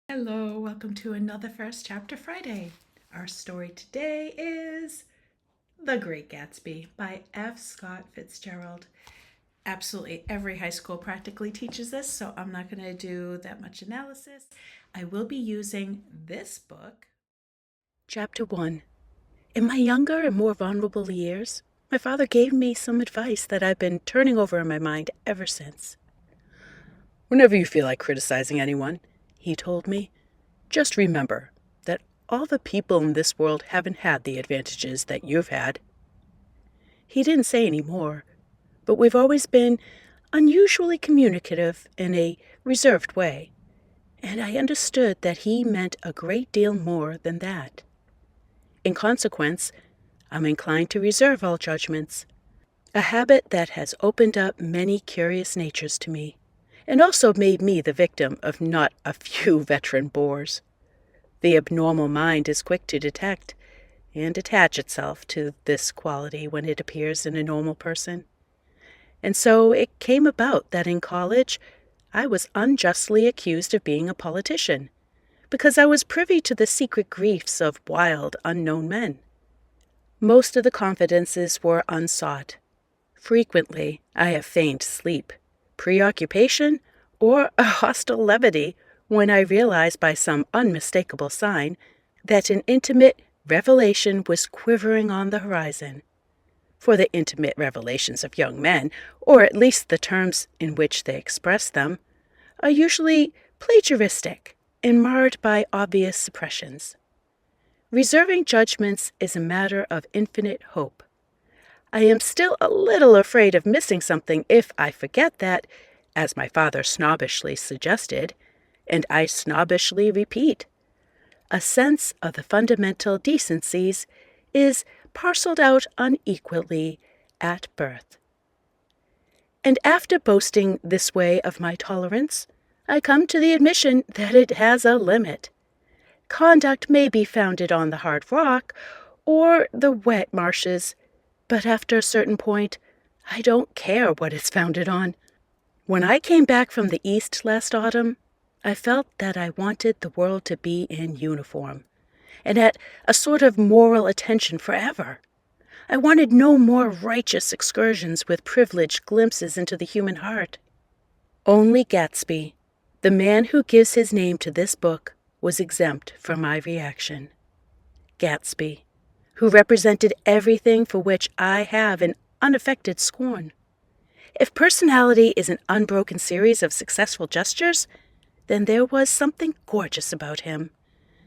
Hello, welcome to another First Chapter Friday. Our story today is The Great Gatsby by F Scott Fitzgerald. Absolutely every high school practically teaches this, so I'm not going to do that much analysis. I will be using this book. Chapter 1. In my younger and more vulnerable years, my father gave me some advice that I've been turning over in my mind ever since. Whenever you feel like criticizing anyone, he told me, just remember that all the people in this world haven't had the advantages that you've had. He didn't say any more, but we've always been unusually communicative in a reserved way, and I understood that he meant a great deal more than that. In consequence, I'm inclined to reserve all judgments, a habit that has opened up many curious natures to me, and also made me the victim of not a few veteran bores. The abnormal mind is quick to detect and attach itself to this quality when it appears in a normal person. And so it came about that in college, I was unjustly accused of being a politician, because I was privy to the secret griefs of wild, unknown men. Most of the confidences were unsought. Frequently, I have feigned sleep, preoccupation, or a hostile levity when I realized by some unmistakable sign that an intimate revelation was quivering on the horizon. For the intimate revelations of young men, or at least the terms in which they express them, are usually plagiaristic and marred by obvious suppressions. Reserving judgments is a matter of infinite hope. I am still a little afraid of missing something if I forget that, as my father snobbishly suggested, and I snobbishly repeat, a sense of the fundamental decencies is parceled out unequally at birth. And after boasting this way of my tolerance, I come to the admission that it has a limit. Conduct may be founded on the hard rock or the wet marshes, but after a certain point, I don't care what it's founded on. When I came back from the East last autumn, I felt that I wanted the world to be in uniform, and at a sort of moral attention forever. I wanted no more righteous excursions with privileged glimpses into the human heart. Only Gatsby, the man who gives his name to this book, was exempt from my reaction. Gatsby, who represented everything for which I have an unaffected scorn. If personality is an unbroken series of successful gestures, then there was something gorgeous about him,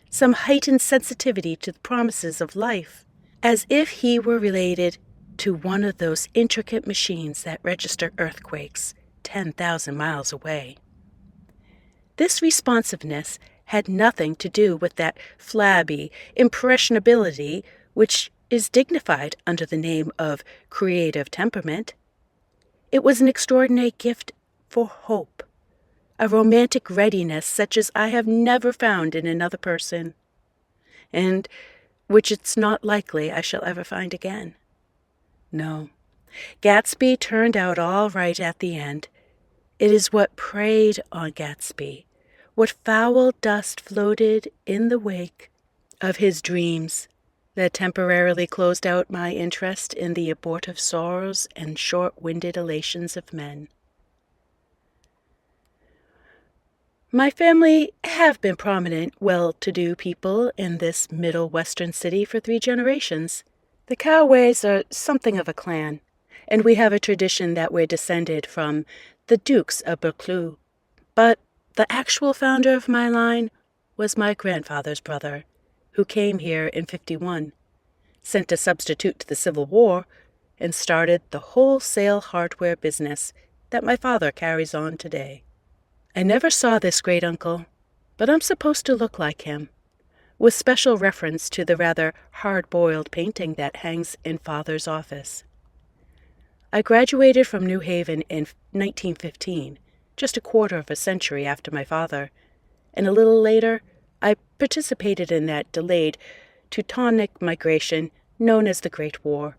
some heightened sensitivity to the promises of life, as if he were related to one of those intricate machines that register earthquakes 10,000 miles away. This responsiveness had nothing to do with that flabby impressionability which is dignified under the name of creative temperament. It was an extraordinary gift for hope, a romantic readiness such as I have never found in another person, and which it's not likely I shall ever find again. No, Gatsby turned out all right at the end. It is what preyed on Gatsby, what foul dust floated in the wake of his dreams, that temporarily closed out my interest in the abortive sorrows and short-winded elations of men. My family have been prominent, well-to-do people in this middle western city for 3 generations. The Carraways are something of a clan, and we have a tradition that we're descended from the Dukes of Buchanans. But the actual founder of my line was my grandfather's brother, who came here in '51, sent a substitute to the Civil War, and started the wholesale hardware business that my father carries on today. I never saw this great-uncle, but I'm supposed to look like him, with special reference to the rather hard-boiled painting that hangs in Father's office. I graduated from New Haven in 1915, just a quarter of a century after my father, and a little later I participated in that delayed Teutonic migration known as the Great War.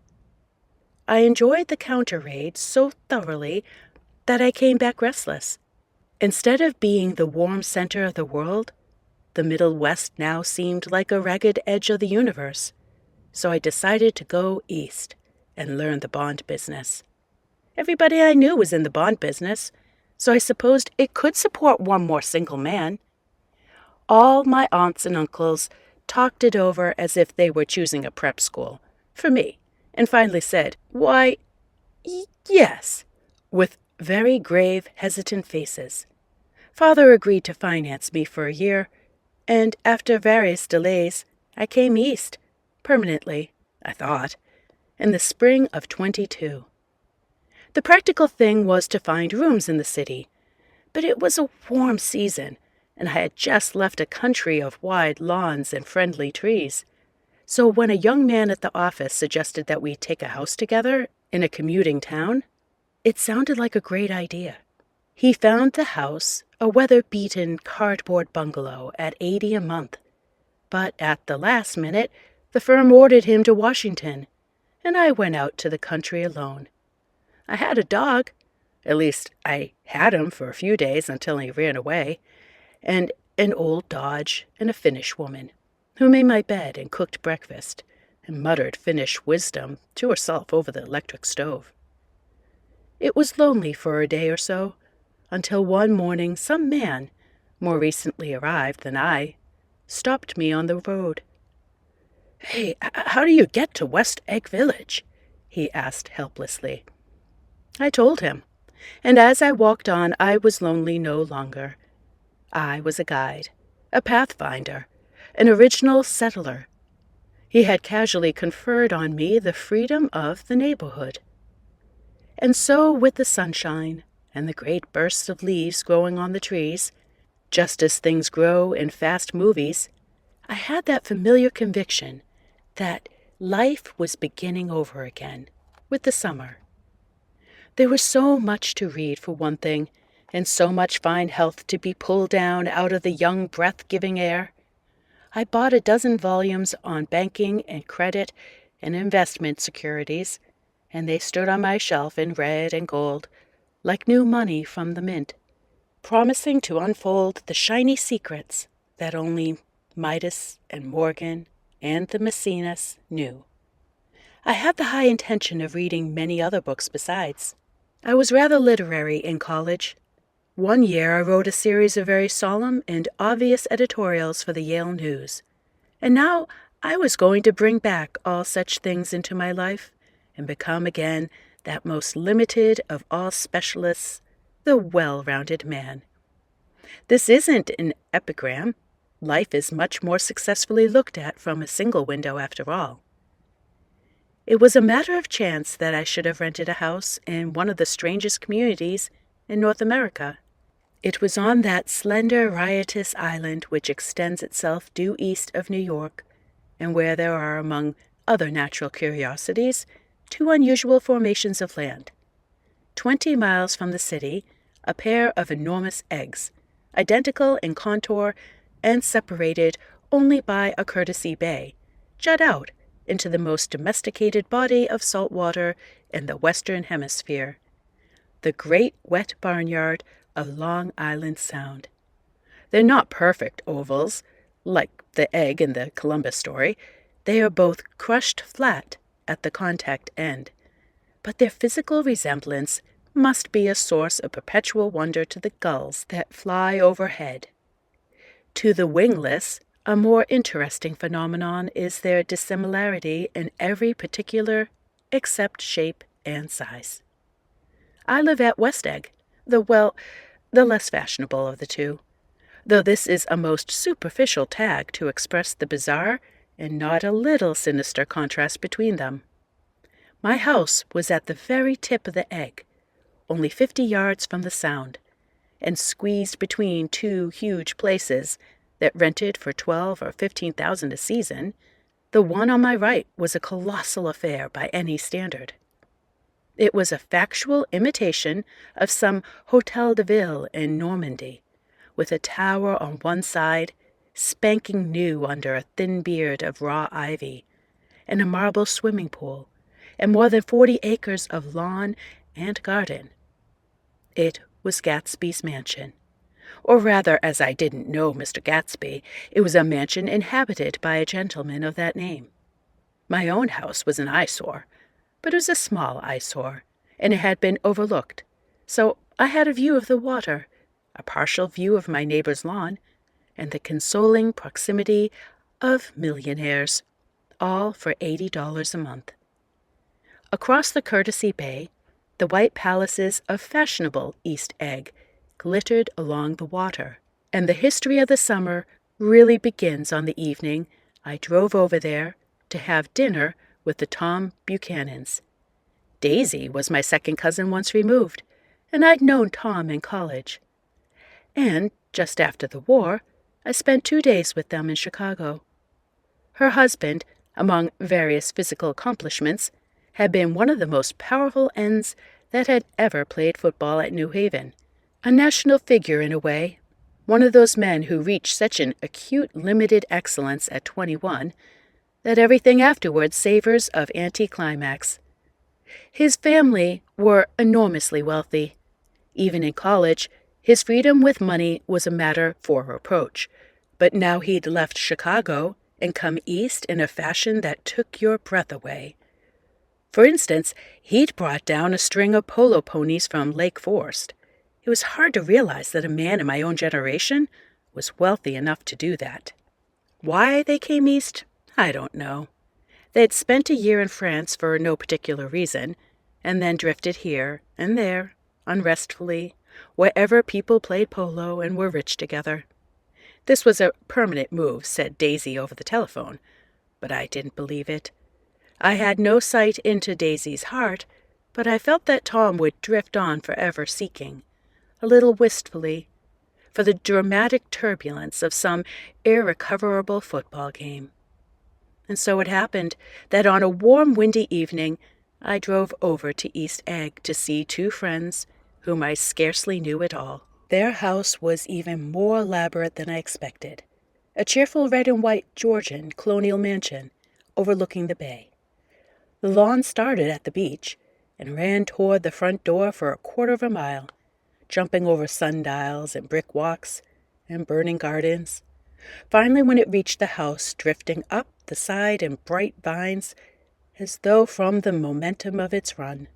I enjoyed the counter-raid so thoroughly that I came back restless. Instead of being the warm center of the world, the Middle West now seemed like a ragged edge of the universe, so I decided to go east and learn the bond business. Everybody I knew was in the bond business, so I supposed it could support one more single man. All my aunts and uncles talked it over as if they were choosing a prep school for me, and finally said, "Why, yes," with very grave, hesitant faces. Father agreed to finance me for a year, and after various delays, I came east, permanently, I thought, in the spring of 22. The practical thing was to find rooms in the city, but it was a warm season, and I had just left a country of wide lawns and friendly trees. So when a young man at the office suggested that we take a house together in a commuting town, it sounded like a great idea. He found the house, a weather-beaten cardboard bungalow, at $80 a month. But at the last minute, the firm ordered him to Washington, and I went out to the country alone. I had a dog. At least, I had him for a few days until he ran away, and an old Dodge and a Finnish woman, who made my bed and cooked breakfast and muttered Finnish wisdom to herself over the electric stove. It was lonely for a day or so, until one morning some man, more recently arrived than I, stopped me on the road. "Hey, how do you get to West Egg Village?" he asked helplessly. I told him, and as I walked on, I was lonely no longer. I was a guide, a pathfinder, an original settler. He had casually conferred on me the freedom of the neighborhood. And so, with the sunshine and the great bursts of leaves growing on the trees, just as things grow in fast movies, I had that familiar conviction that life was beginning over again with the summer. There was so much to read, for one thing, and so much fine health to be pulled down out of the young breath-giving air. I bought a dozen volumes on banking and credit and investment securities, and they stood on my shelf in red and gold, like new money from the mint, promising to unfold the shiny secrets that only Midas and Morgan and the Mecenas knew. I had the high intention of reading many other books besides. I was rather literary in college. One year I wrote a series of very solemn and obvious editorials for the Yale News, and now I was going to bring back all such things into my life and become again that most limited of all specialists, the well-rounded man. This isn't an epigram. Life is much more successfully looked at from a single window after all. It was a matter of chance that I should have rented a house in one of the strangest communities in North America. It was on that slender, riotous island which extends itself due east of New York, and where there are, among other natural curiosities, two unusual formations of land. 20 miles from the city, a pair of enormous eggs, identical in contour and separated only by a courtesy bay, jut out into the most domesticated body of salt water in the Western Hemisphere, the great wet barnyard of Long Island Sound. They're not perfect ovals, like the egg in the Columbus story. They are both crushed flat at the contact end, but their physical resemblance must be a source of perpetual wonder to the gulls that fly overhead. To the wingless, a more interesting phenomenon is their dissimilarity in every particular except shape and size. I live at West Egg, the less fashionable of the two, though this is a most superficial tag to express the bizarre and not a little sinister contrast between them. My house was at the very tip of the egg, only 50 yards from the Sound, and squeezed between two huge places that rented for $12,000 or $15,000 a season. The one on my right was a colossal affair by any standard. It was a factual imitation of some Hôtel de Ville in Normandy, with a tower on one side, spanking new under a thin beard of raw ivy, and a marble swimming pool, and more than 40 acres of lawn and garden. It was Gatsby's mansion, Or rather, as I didn't know Mr. Gatsby, it was a mansion inhabited by a gentleman of that name. My own house was an eyesore, but it was a small eyesore, and it had been overlooked, so I had a view of the water, a partial view of my neighbor's lawn, and the consoling proximity of millionaires, all for $80 a month. Across the Courtesy Bay, the white palaces of fashionable East Egg glittered along the water, and the history of the summer really begins on the evening I drove over there to have dinner with the Tom Buchanans. Daisy was my second cousin once removed, and I'd known Tom in college. And just after the war, I spent 2 days with them in Chicago. Her husband, among various physical accomplishments, had been one of the most powerful ends that had ever played football at New Haven. A national figure in a way, one of those men who reach such an acute limited excellence at 21 that everything afterwards savors of anticlimax. His family were enormously wealthy. Even in college, his freedom with money was a matter for reproach, but now he'd left Chicago and come east in a fashion that took your breath away. For instance, he'd brought down a string of polo ponies from Lake Forest. It was hard to realize that a man in my own generation was wealthy enough to do that. Why they came east, I don't know. They'd spent a year in France for no particular reason, and then drifted here and there, unrestfully, wherever people played polo and were rich together. This was a permanent move, said Daisy over the telephone, but I didn't believe it. I had no sight into Daisy's heart, but I felt that Tom would drift on forever seeking, a little wistfully, for the dramatic turbulence of some irrecoverable football game. And so it happened that on a warm, windy evening, I drove over to East Egg to see 2 friends whom I scarcely knew at all. Their house was even more elaborate than I expected, a cheerful red and white Georgian colonial mansion overlooking the bay. The lawn started at the beach and ran toward the front door for a quarter of a mile, jumping over sundials and brick walks and burning gardens. Finally, when it reached the house, drifting up the side in bright vines as though from the momentum of its run.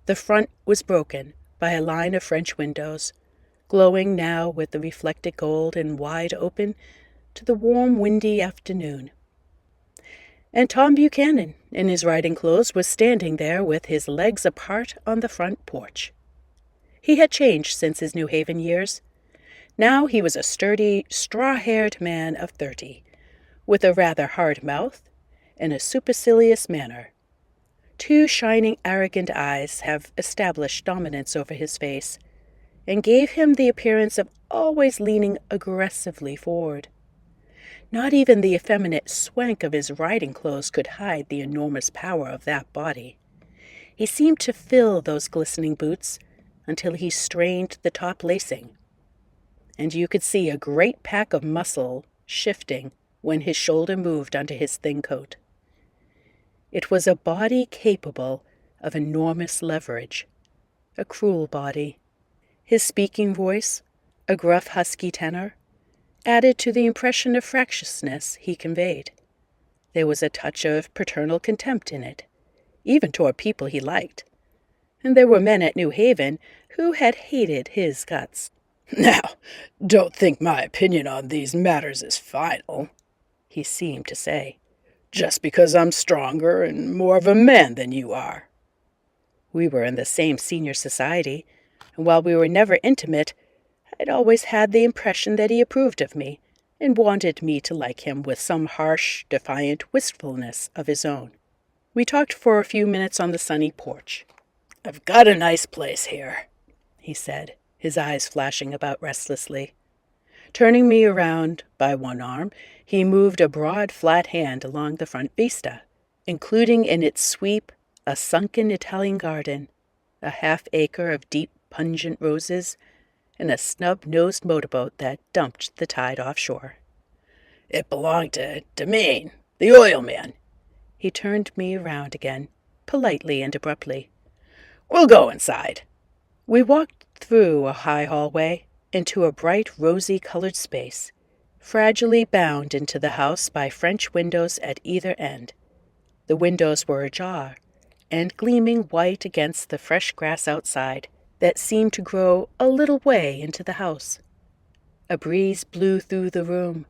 The front was broken by a line of French windows, glowing now with the reflected gold and wide open to the warm, windy afternoon. And Tom Buchanan, in his riding clothes, was standing there with his legs apart on the front porch. He had changed since his New Haven years. Now he was a sturdy, straw-haired man of 30, with a rather hard mouth and a supercilious manner. 2 shining, arrogant eyes have established dominance over his face, and gave him the appearance of always leaning aggressively forward. Not even the effeminate swank of his riding clothes could hide the enormous power of that body. He seemed to fill those glistening boots until he strained the top lacing, and you could see a great pack of muscle shifting when his shoulder moved under his thin coat. It was a body capable of enormous leverage, a cruel body. His speaking voice, a gruff, husky tenor, added to the impression of fractiousness he conveyed. There was a touch of paternal contempt in it, even toward people he liked, and there were men at New Haven who had hated his guts. "Now, don't think my opinion on these matters is final," he seemed to say, "just because I'm stronger and more of a man than you are." We were in the same senior society, and while we were never intimate, I'd always had the impression that he approved of me and wanted me to like him with some harsh, defiant wistfulness of his own. We talked for a few minutes on the sunny porch. "I've got a nice place here," he said, his eyes flashing about restlessly. Turning me around by one arm, he moved a broad, flat hand along the front vista, including in its sweep a sunken Italian garden, a half-acre of deep, pungent roses, and a snub-nosed motorboat that dumped the tide offshore. "It belonged to Demeanor, the oil man." He turned me around again, politely and abruptly. "We'll go inside." We walked through a high hallway, into a bright rosy-colored space, fragilely bound into the house by French windows at either end. The windows were ajar, and gleaming white against the fresh grass outside that seemed to grow a little way into the house. A breeze blew through the room,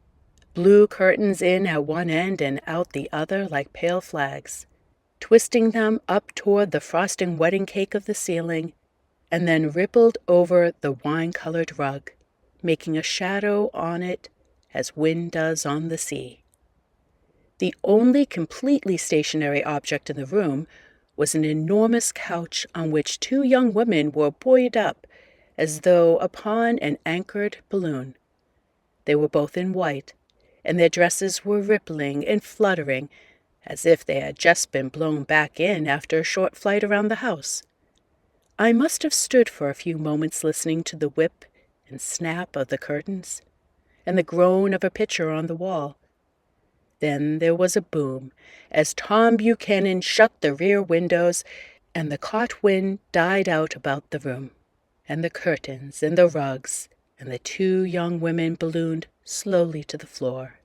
blew curtains in at one end and out the other like pale flags, twisting them up toward the frosting wedding cake of the ceiling, and then rippled over the wine-colored rug, making a shadow on it as wind does on the sea. The only completely stationary object in the room was an enormous couch on which two young women were buoyed up as though upon an anchored balloon. They were both in white, and their dresses were rippling and fluttering as if they had just been blown back in after a short flight around the house. I must have stood for a few moments listening to the whip and snap of the curtains and the groan of a pitcher on the wall. Then there was a boom as Tom Buchanan shut the rear windows, and the caught wind died out about the room, and the curtains and the rugs, and the two young women ballooned slowly to the floor.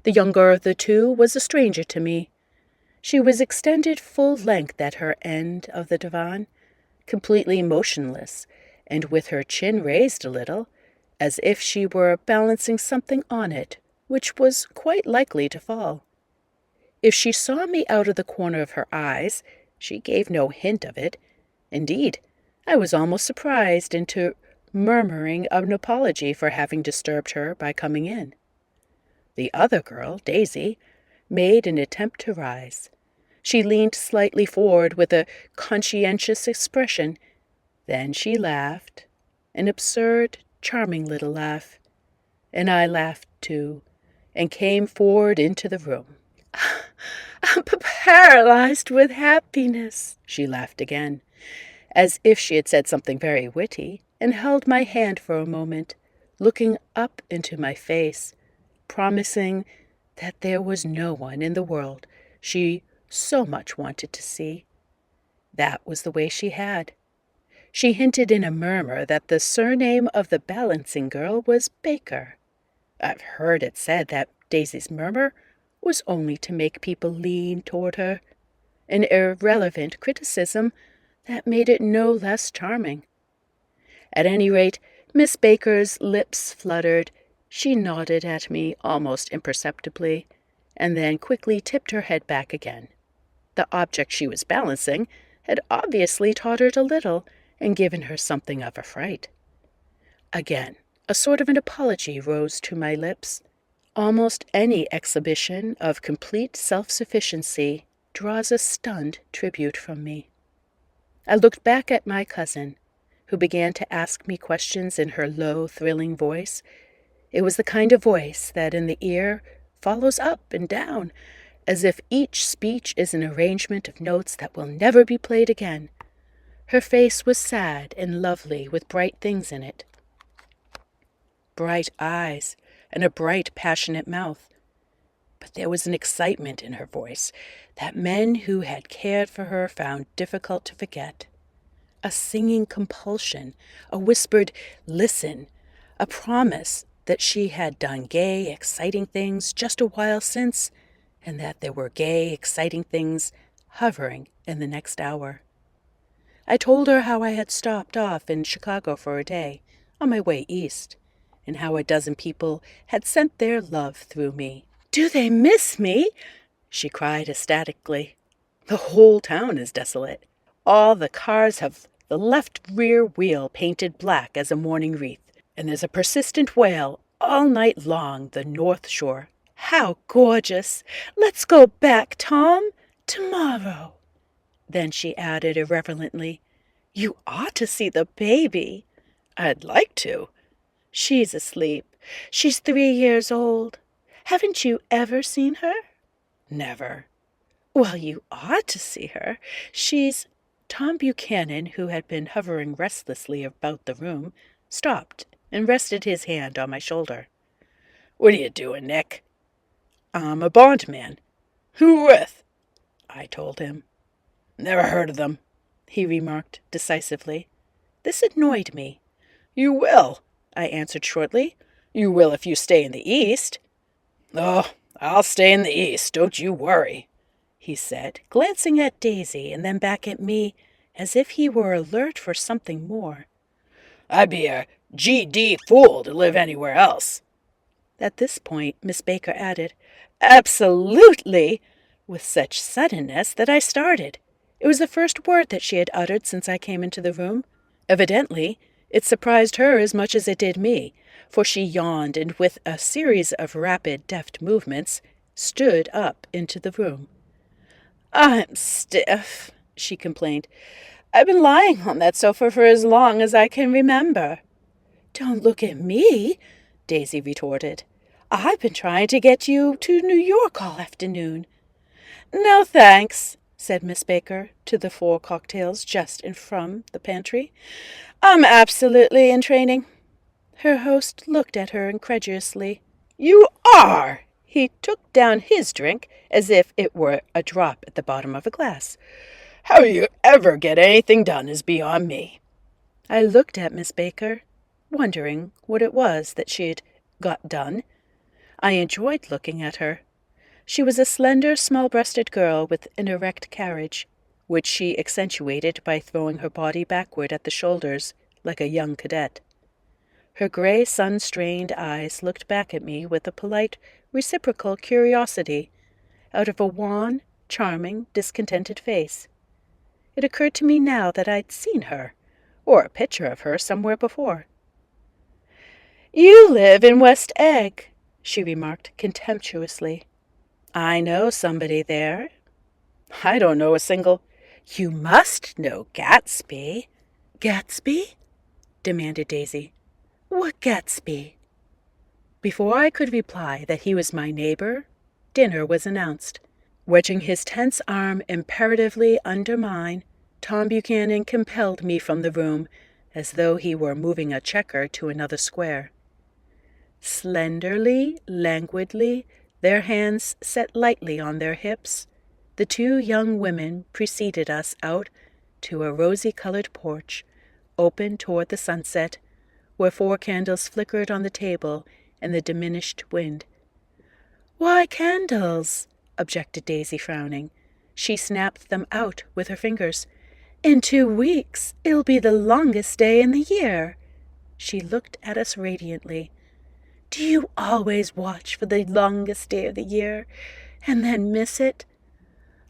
The younger of the two was a stranger to me. She was extended full length at her end of the divan, completely motionless, and with her chin raised a little, as if she were balancing something on it, which was quite likely to fall. If she saw me out of the corner of her eyes, she gave no hint of it. Indeed, I was almost surprised into murmuring an apology for having disturbed her by coming in. The other girl, Daisy, made an attempt to rise. She leaned slightly forward with a conscientious expression. Then she laughed, an absurd, charming little laugh, and I laughed too, and came forward into the room. "I'm paralyzed with happiness," she laughed again, as if she had said something very witty, and held my hand for a moment, looking up into my face, promising that there was no one in the world she so much wanted to see. That was the way she had. She hinted in a murmur that the surname of the balancing girl was Baker. I've heard it said that Daisy's murmur was only to make people lean toward her, an irrelevant criticism that made it no less charming. At any rate, Miss Baker's lips fluttered. She nodded at me almost imperceptibly, and then quickly tipped her head back again. The object she was balancing had obviously tottered a little and given her something of a fright. Again, a sort of an apology rose to my lips. Almost any exhibition of complete self-sufficiency draws a stunned tribute from me. I looked back at my cousin, who began to ask me questions in her low, thrilling voice. It was the kind of voice that in the ear follows up and down, as if each speech is an arrangement of notes that will never be played again. Her face was sad and lovely with bright things in it. Bright eyes and a bright, passionate mouth. But there was an excitement in her voice that men who had cared for her found difficult to forget. A singing compulsion, a whispered listen, a promise that she had done gay, exciting things just a while since, and that there were gay, exciting things hovering in the next hour. I told her how I had stopped off in Chicago for a day, on my way east, and how a dozen people had sent their love through me. "Do they miss me?" she cried ecstatically. "The whole town is desolate. All the cars have the left rear wheel painted black as a mourning wreath, and there's a persistent wail all night long the North Shore. How gorgeous! Let's go back, Tom, tomorrow." Then she added irreverently, "You ought to see the baby." "I'd like to." "She's asleep. She's 3 years old. Haven't you ever seen her?" "Never." "Well, you ought to see her. She's—" Tom Buchanan, who had been hovering restlessly about the room, stopped and rested his hand on my shoulder. "What are you doing, Nick?" "I'm a bondman." "Who with?" I told him. "Never heard of them," he remarked decisively. This annoyed me. "You will. I answered shortly. You will if you stay in the East. Oh, I'll stay in the East, don't you worry, he said, glancing at Daisy and then back at me as if he were alert for something more. I'd be a GD fool to live anywhere else. At this point, Miss Baker added, Absolutely, with such suddenness that I started. It was the first word that she had uttered since I came into the room. Evidently, it surprised her as much as it did me, for she yawned and with a series of rapid, deft movements, stood up into the room. I'm stiff, she complained. I've been lying on that sofa for as long as I can remember. Don't look at me, Daisy retorted. I've been trying to get you to New York all afternoon. No thanks, said Miss Baker to the 4 cocktails just in from the pantry. I'm absolutely in training. Her host looked at her incredulously. You are! He took down his drink as if it were a drop at the bottom of a glass. How you ever get anything done is beyond me. I looked at Miss Baker, wondering what it was that she had got done. I enjoyed looking at her. She was a slender, small-breasted girl with an erect carriage, which she accentuated by throwing her body backward at the shoulders like a young cadet. Her gray, sun-strained eyes looked back at me with a polite, reciprocal curiosity out of a wan, charming, discontented face. It occurred to me now that I'd seen her, or a picture of her somewhere before. You live in West Egg, she remarked contemptuously. I know somebody there. I don't know a single. You must know Gatsby. Gatsby? Demanded Daisy. What Gatsby? Before I could reply that he was my neighbor, dinner was announced. Wedging his tense arm imperatively under mine, Tom Buchanan compelled me from the room as though he were moving a checker to another square. Slenderly, languidly, their hands set lightly on their hips, the 2 young women preceded us out to a rosy-colored porch, open toward the sunset, where 4 candles flickered on the table in the diminished wind. Why candles? Objected Daisy, frowning. She snapped them out with her fingers. In 2 weeks, it'll be the longest day in the year. She looked at us radiantly. Do you always watch for the longest day of the year and then miss it?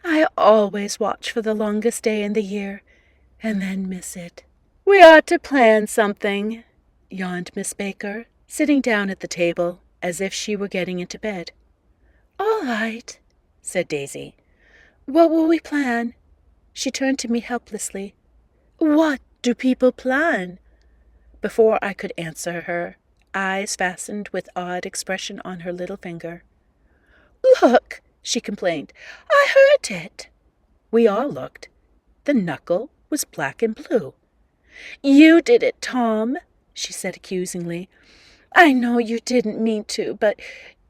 I always watch for the longest day in the year and then miss it. We ought to plan something, yawned Miss Baker, sitting down at the table as if she were getting into bed. All right, said Daisy. What will we plan? She turned to me helplessly. What do people plan? Before I could answer her, eyes fastened with odd expression on her little finger. Look, she complained. I hurt it. We all looked. The knuckle was black and blue. You did it, Tom, she said accusingly. I know you didn't mean to, but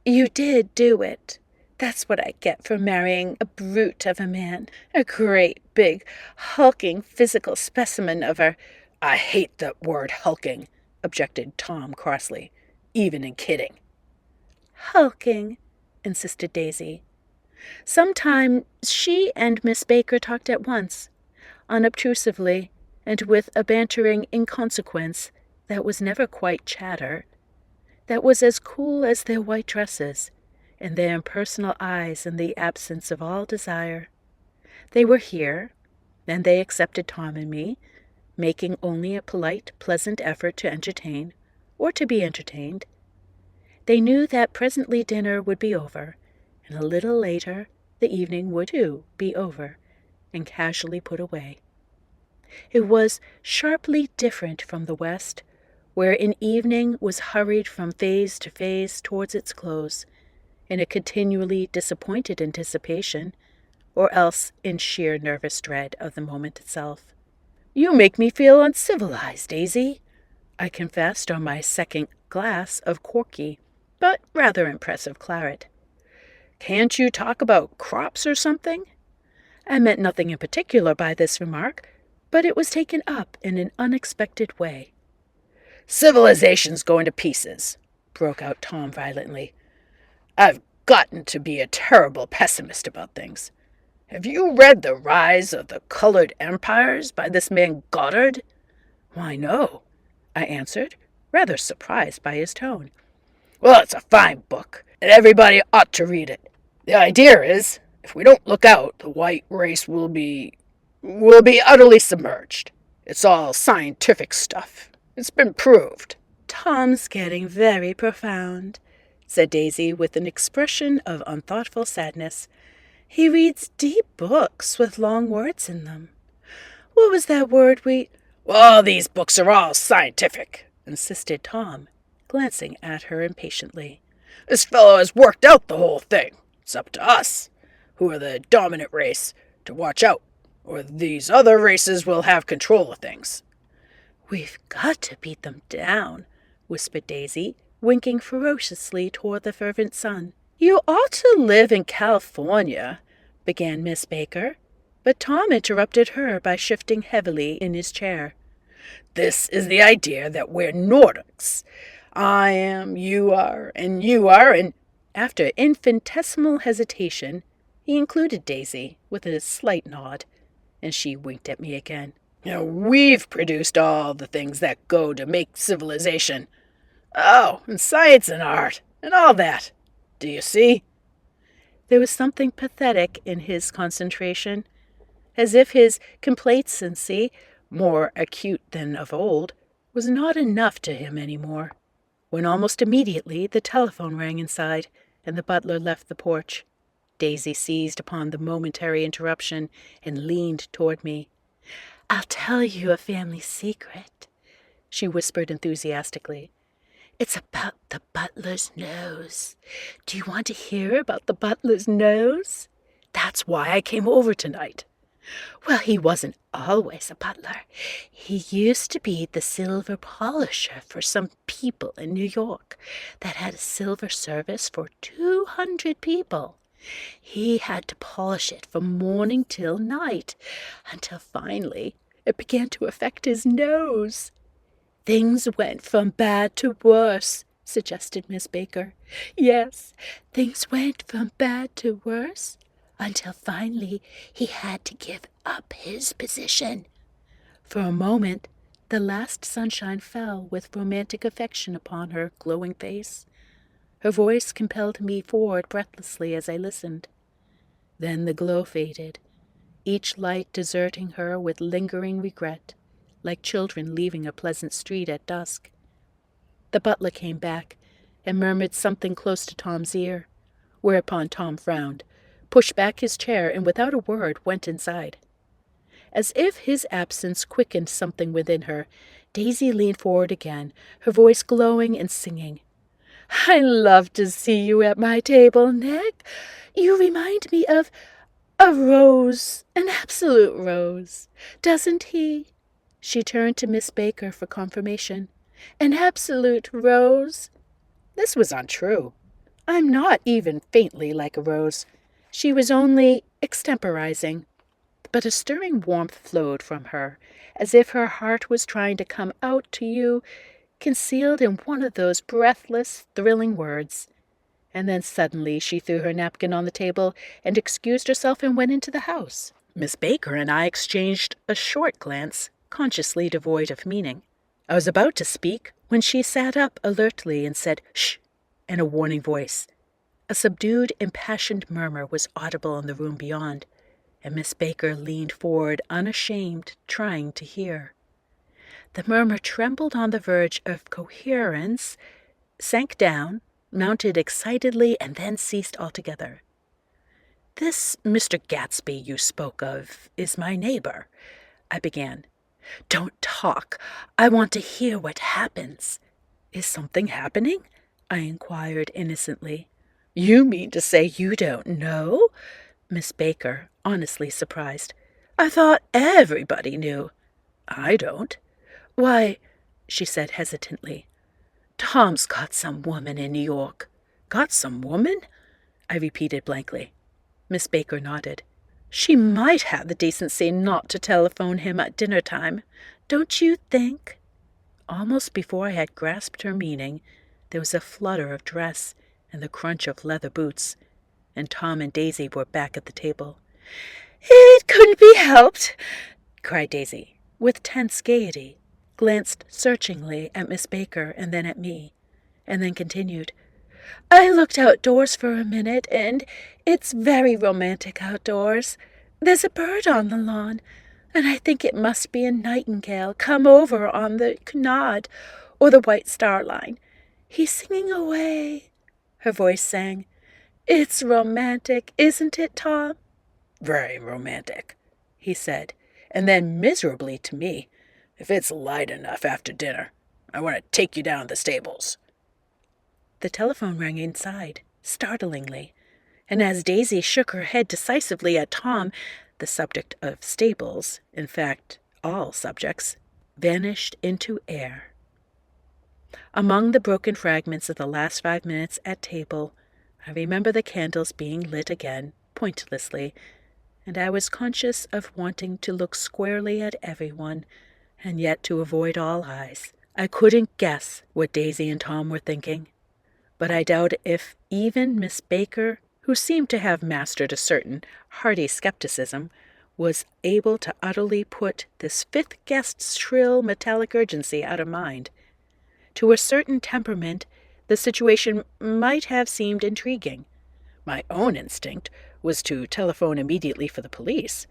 you did do it. That's what I get for marrying a brute of a man, a great, big, hulking physical specimen of a— I hate that word hulking, objected Tom crossly, even in kidding. Hulking, insisted Daisy. Sometimes she and Miss Baker talked at once, unobtrusively, and with a bantering inconsequence that was never quite chatter, that was as cool as their white dresses, and their impersonal eyes in the absence of all desire. They were here, and they accepted Tom and me, making only a polite, pleasant effort to entertain, or to be entertained. They knew that presently dinner would be over, and a little later the evening would too be over, and casually put away. It was sharply different from the West, where an evening was hurried from phase to phase towards its close, in a continually disappointed anticipation, or else in sheer nervous dread of the moment itself. You make me feel uncivilized, Daisy, I confessed on my second glass of corky, but rather impressive claret. Can't you talk about crops or something? I meant nothing in particular by this remark, but it was taken up in an unexpected way. Civilization's going to pieces, broke out Tom violently. I've gotten to be a terrible pessimist about things. Have you read The Rise of the Colored Empires by this man Goddard? Why, no, I answered, rather surprised by his tone. Well, it's a fine book, and everybody ought to read it. The idea is, if we don't look out, the white race will be utterly submerged. It's all scientific stuff. It's been proved. Tom's getting very profound, said Daisy with an expression of unthoughtful sadness. He reads deep books with long words in them. What was that word we— Well, these books are all scientific, insisted Tom, glancing at her impatiently. This fellow has worked out the whole thing. It's up to us, who are the dominant race, to watch out, or these other races will have control of things. We've got to beat them down, whispered Daisy, winking ferociously toward the fervent sun. You ought to live in California, began Miss Baker, but Tom interrupted her by shifting heavily in his chair. This is the idea that we're Nordics. I am, you are, and after infinitesimal hesitation, he included Daisy with a slight nod, and she winked at me again. We've produced all the things that go to make civilization. Oh, and science and art, and all that. Do you see? There was something pathetic in his concentration, as if his complacency, more acute than of old, was not enough to him any more, when almost immediately the telephone rang inside, and the butler left the porch. Daisy seized upon the momentary interruption and leaned toward me. I'll tell you a family secret, she whispered enthusiastically. It's about the butler's nose. Do you want to hear about the butler's nose? That's why I came over tonight. Well, he wasn't always a butler. He used to be the silver polisher for some people in New York that had a silver service for 200 people. He had to polish it from morning till night, until finally it began to affect his nose. Things went from bad to worse, suggested Miss Baker. Yes, things went from bad to worse, until finally he had to give up his position. For a moment, the last sunshine fell with romantic affection upon her glowing face. Her voice compelled me forward breathlessly as I listened. Then the glow faded, each light deserting her with lingering regret, like children leaving a pleasant street at dusk. The butler came back and murmured something close to Tom's ear, whereupon Tom frowned, pushed back his chair, and without a word went inside. As if his absence quickened something within her, Daisy leaned forward again, her voice glowing and singing. I love to see you at my table, Nick. You remind me of a rose, an absolute rose, doesn't he? She turned to Miss Baker for confirmation. An absolute rose? This was untrue. I'm not even faintly like a rose. She was only extemporizing. But a stirring warmth flowed from her, as if her heart was trying to come out to you, concealed in one of those breathless, thrilling words. And then suddenly she threw her napkin on the table and excused herself and went into the house. Miss Baker and I exchanged a short glance, consciously devoid of meaning. I was about to speak when she sat up alertly and said, "Shh," in a warning voice. A subdued, impassioned murmur was audible in the room beyond, and Miss Baker leaned forward unashamed, trying to hear. The murmur trembled on the verge of coherence, sank down, mounted excitedly, and then ceased altogether. This Mr. Gatsby you spoke of is my neighbor, I began. Don't talk. I want to hear what happens. Is something happening? I inquired innocently. You mean to say you don't know? Miss Baker, honestly surprised. I thought everybody knew. I don't. Why, she said hesitantly, Tom's got some woman in New York. Got some woman? I repeated blankly. Miss Baker nodded. She might have the decency not to telephone him at dinner time, don't you think? almost before I had grasped her meaning, there was a flutter of dress and the crunch of leather boots, and Tom and Daisy were back at the table. "It couldn't be helped," cried Daisy, with tense gaiety, glanced searchingly at Miss Baker and then at me, and then continued. "I looked outdoors for a minute, and it's very romantic outdoors. There's a bird on the lawn, and I think it must be a nightingale come over on the Cunard or the White Star Line. He's singing away," her voice sang. "It's romantic, isn't it, Tom?" "Very romantic," he said, and then miserably to me, "If it's light enough after dinner, I want to take you down to the stables." The telephone rang inside, startlingly, and as Daisy shook her head decisively at Tom, the subject of stables, in fact, all subjects, vanished into air. Among the broken fragments of the last 5 minutes at table, I remember the candles being lit again, pointlessly, and I was conscious of wanting to look squarely at everyone, and yet to avoid all eyes. I couldn't guess what Daisy and Tom were thinking, but I doubt if even Miss Baker, who seemed to have mastered a certain hearty skepticism, was able to utterly put this fifth guest's shrill metallic urgency out of mind. To a certain temperament, the situation might have seemed intriguing. My own instinct was to telephone immediately for the police.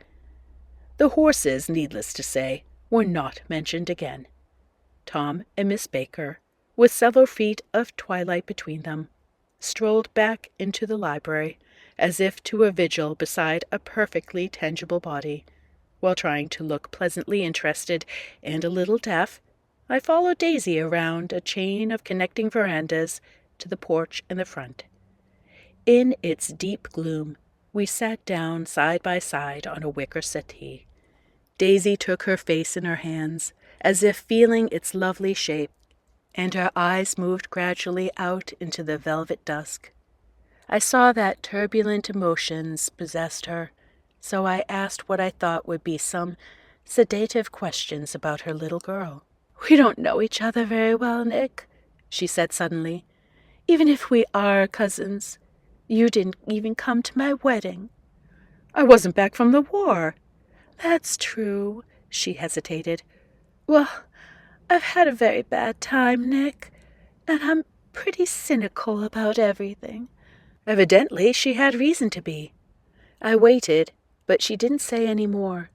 The horses, needless to say, were not mentioned again. Tom and Miss Baker, with several feet of twilight between them, strolled back into the library as if to a vigil beside a perfectly tangible body. While trying to look pleasantly interested and a little deaf, I followed Daisy around a chain of connecting verandas to the porch in the front. In its deep gloom, we sat down side by side on a wicker settee. Daisy took her face in her hands, as if feeling its lovely shape, and her eyes moved gradually out into the velvet dusk. I saw that turbulent emotions possessed her, so I asked what I thought would be some sedative questions about her little girl. "We don't know each other very well, Nick," she said suddenly. "Even if we are cousins, you didn't even come to my wedding." "I wasn't back from the war." "That's true," she hesitated. "Well, I've had a very bad time, Nick, and I'm pretty cynical about everything." Evidently she had reason to be. I waited, but she didn't say any more,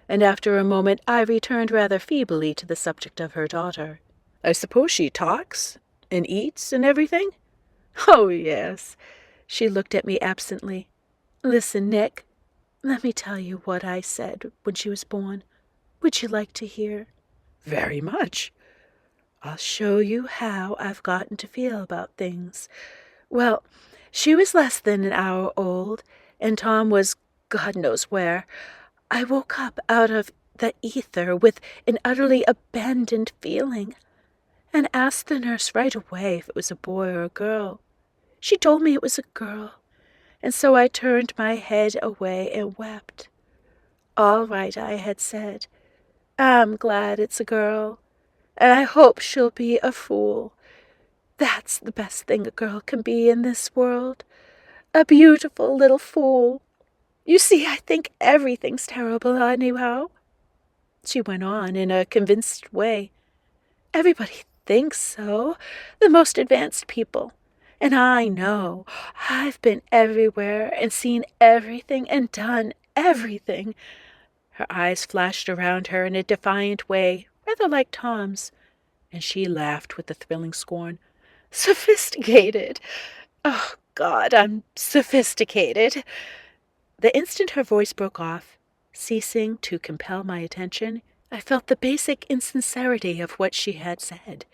and after a moment I returned rather feebly to the subject of her daughter. "I suppose she talks and eats and everything?" "Oh, yes." She looked at me absently. "Listen, Nick, let me tell you what I said when she was born. Would you like to hear?" "Very much." "I'll show you how I've gotten to feel about things. Well, she was less than an hour old, and Tom was God knows where. I woke up out of the ether with an utterly abandoned feeling, and asked the nurse right away if it was a boy or a girl. She told me it was a girl, and so I turned my head away and wept. 'All right,' I had said. 'I'm glad it's a girl, and I hope she'll be a fool. That's the best thing a girl can be in this world. A beautiful little fool. You see, I think everything's terrible anyhow.' She went on in a convinced way. 'Everybody thinks so, the most advanced people. And I know. I've been everywhere and seen everything and done everything.' Her eyes flashed around her in a defiant way, rather like Tom's, and she laughed with a thrilling scorn. 'Sophisticated! Oh, God, I'm sophisticated!' The instant her voice broke off, ceasing to compel my attention, I felt the basic insincerity of what she had said.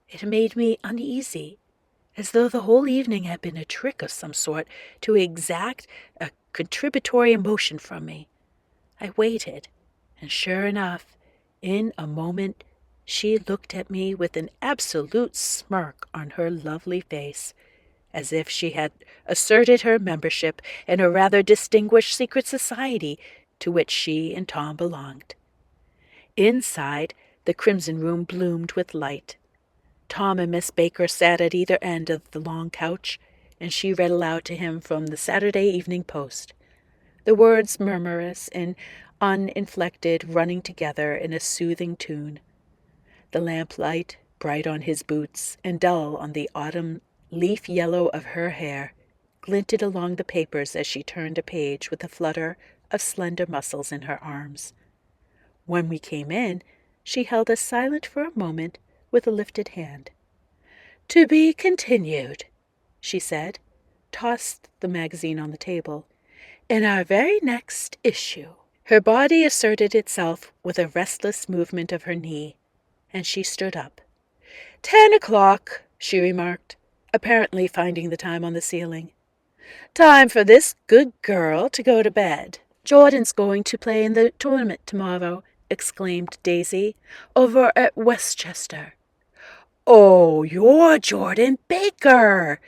It made me uneasy, as though the whole evening had been a trick of some sort to exact a contributory emotion from me. I waited, and sure enough, in a moment, she looked at me with an absolute smirk on her lovely face, as if she had asserted her membership in a rather distinguished secret society to which she and Tom belonged. Inside, The crimson room bloomed with light. Tom and Miss Baker sat at either end of the long couch, and she read aloud to him from the Saturday Evening Post, the words murmurous and uninflected running together in a soothing tune. The lamplight, bright on his boots and dull on the autumn leaf yellow of her hair, glinted along the papers as she turned a page with a flutter of slender muscles in her arms. When we came in, she held us silent for a moment with a lifted hand. "To be continued," she said, tossed the magazine on the table. "In our very next issue." Her body asserted itself with a restless movement of her knee, and she stood up. 10 o'clock, she remarked, apparently finding the time on the ceiling. "Time for this good girl to go to bed." "Jordan's going to play in the tournament tomorrow," exclaimed Daisy, "over at Westchester." "Oh, you're Jordan Baker!"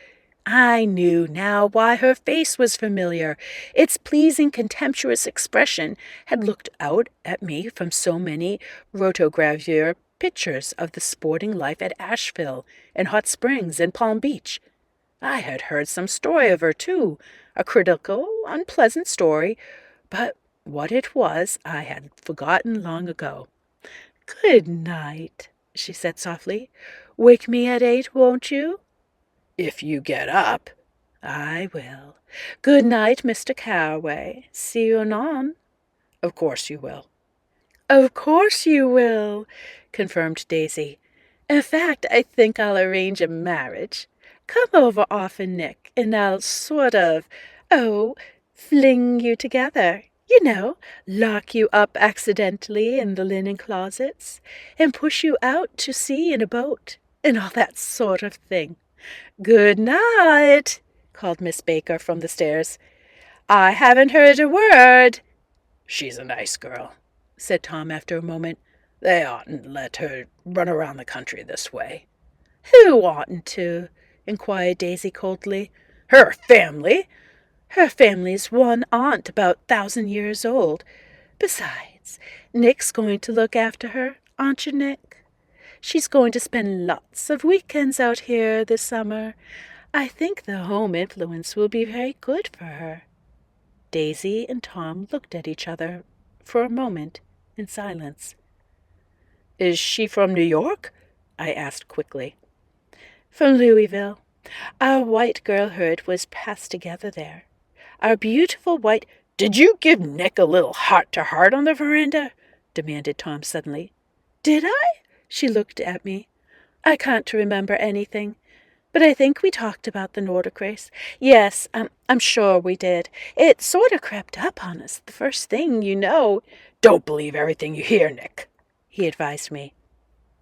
I knew now why her face was familiar. Its pleasing, contemptuous expression had looked out at me from so many rotogravure pictures of the sporting life at Asheville and Hot Springs and Palm Beach. I had heard some story of her, too, a critical, unpleasant story, but what it was I had forgotten long ago. "Good night," she said softly. "Wake me at 8, won't you?" "If you get up." "I will. Good night, Mr. Carraway. See you anon." "Of course you will." "Of course you will," confirmed Daisy. "In fact, I think I'll arrange a marriage. Come over often, Nick, and I'll fling you together. You know, lock you up accidentally in the linen closets, and push you out to sea in a boat, and all that sort of thing. Good night," called Miss Baker from the stairs. "I haven't heard a word." "She's a nice girl," said Tom after a moment. "They oughtn't let her run around the country this way." "Who oughtn't to?" inquired Daisy coldly. "Her family." "Her family's one aunt about 1,000 years old. Besides, Nick's going to look after her, aren't you, Nick? She's going to spend lots of weekends out here this summer. I think the home influence will be very good for her." Daisy and Tom looked at each other for a moment in silence. "Is she from New York?" I asked quickly. "From Louisville. Our white girlhood was passed together there. Our beautiful white—" "Did you give Nick a little heart-to-heart on the veranda?" demanded Tom suddenly. "Did I?" She looked at me. "I can't remember anything, but I think we talked about the Nordic race. Yes, I'm sure we did. It sort of crept up on us the first thing, you know." "Don't believe everything you hear, Nick," he advised me.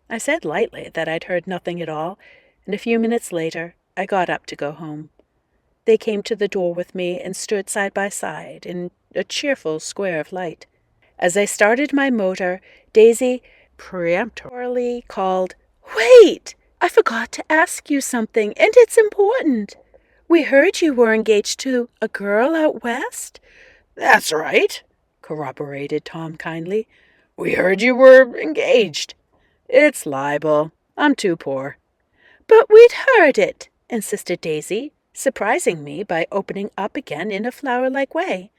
I said lightly that I'd heard nothing at all, and a few minutes later I got up to go home. They came to the door with me and stood side by side in a cheerful square of light. As I started my motor, Daisy peremptorily called, "Wait! I forgot to ask you something, and it's important. We heard you were engaged to a girl out west?" "That's right," corroborated Tom kindly. "We heard you were engaged." "It's libel. I'm too poor." "But we'd heard it," insisted Daisy, surprising me by opening up again in a flower-like way.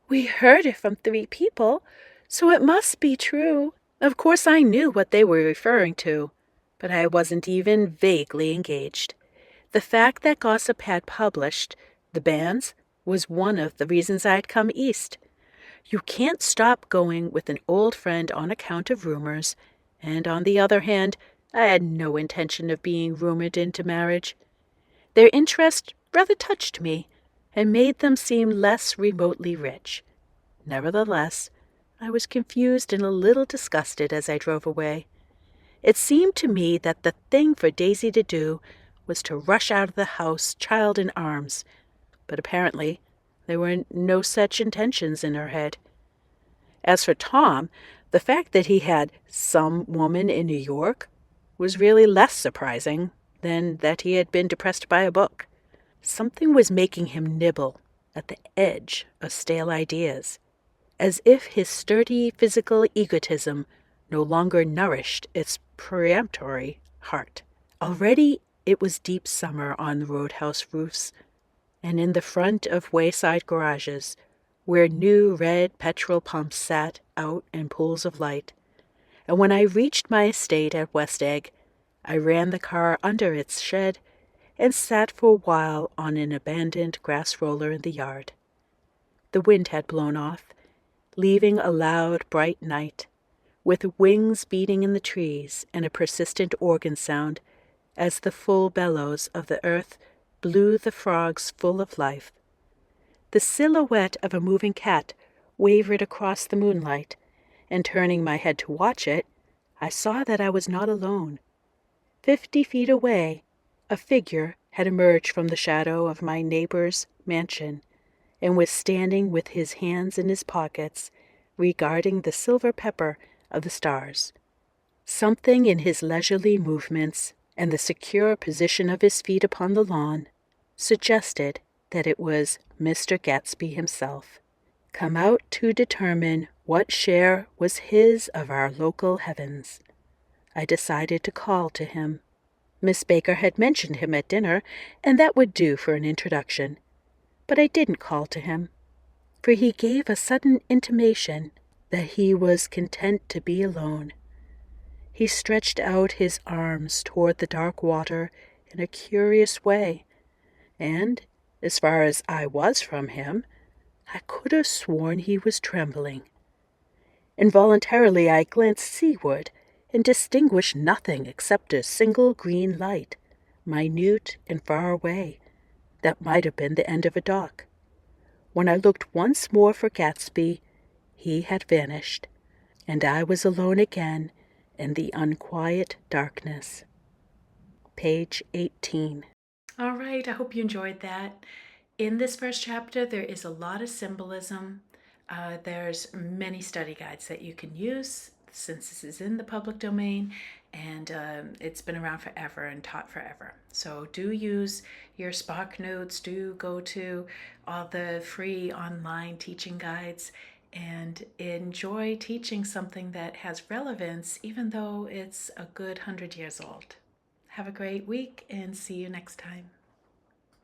"We heard it from 3 people, so it must be true." Of course I knew what they were referring to, but I wasn't even vaguely engaged. The fact that gossip had published the banns was one of the reasons I'd come east. You can't stop going with an old friend on account of rumors, and on the other hand, I had no intention of being rumored into marriage. Their interest rather touched me, and made them seem less remotely rich. Nevertheless, I was confused and a little disgusted as I drove away. It seemed to me that the thing for Daisy to do was to rush out of the house, child in arms, but apparently there were no such intentions in her head. As for Tom, the fact that he had some woman in New York was really less surprising than that he had been depressed by a book. Something was making him nibble at the edge of stale ideas, as if his sturdy physical egotism no longer nourished its peremptory heart. Already it was deep summer on the roadhouse roofs, and in the front of wayside garages, where new red petrol pumps sat out in pools of light. And when I reached my estate at West Egg, I ran the car under its shed and sat for a while on an abandoned grass roller in the yard. The wind had blown off, leaving a loud, bright night, with wings beating in the trees and a persistent organ sound as the full bellows of the earth blew the frogs full of life. The silhouette of a moving cat wavered across the moonlight, and turning my head to watch it, I saw that I was not alone. 50 feet away, a figure had emerged from the shadow of my neighbor's mansion and was standing with his hands in his pockets, regarding the silver pepper of the stars. Something in his leisurely movements and the secure position of his feet upon the lawn suggested that it was Mr. Gatsby himself, come out to determine what share was his of our local heavens. I decided to call to him. Miss Baker had mentioned him at dinner, and that would do for an introduction. But I didn't call to him, for he gave a sudden intimation that he was content to be alone. He stretched out his arms toward the dark water in a curious way, and, as far as I was from him, I could have sworn he was trembling. Involuntarily I glanced seaward and distinguished nothing except a single green light, minute and far away, that might have been the end of a dock. When I looked once more for Gatsby, he had vanished, and I was alone again in the unquiet darkness. Page 18. All right, I hope you enjoyed that. In this first chapter, there is a lot of symbolism. There's many study guides that you can use since this is in the public domain, and it's been around forever and taught forever. So do use your Spark notes, do go to all the free online teaching guides, and enjoy teaching something that has relevance, even though it's a good 100 years old. Have a great week and see you next time.